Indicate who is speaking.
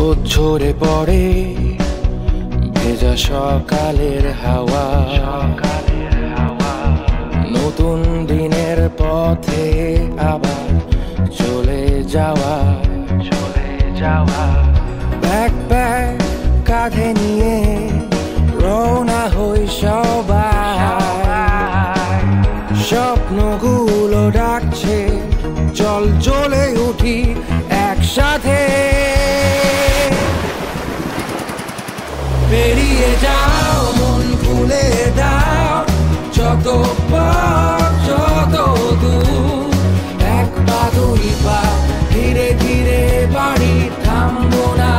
Speaker 1: রোদ ঝরে পড়ে ভেজা সকালের হাওয়া, নতুন দিনের পথে আবার চলে যাওয়া। ব্যাকপ্যাক কাঁধে নিয়ে রওনা হই সবাই, স্বপ্নগুলো ডাকছে চল চলে উঠি একসাথে। বেরিয়ে যাও মন খুলে দাও, যত পথ যত দূর, এক পা দুই পা ধীরে ধীরে বাড়ি, থামবো না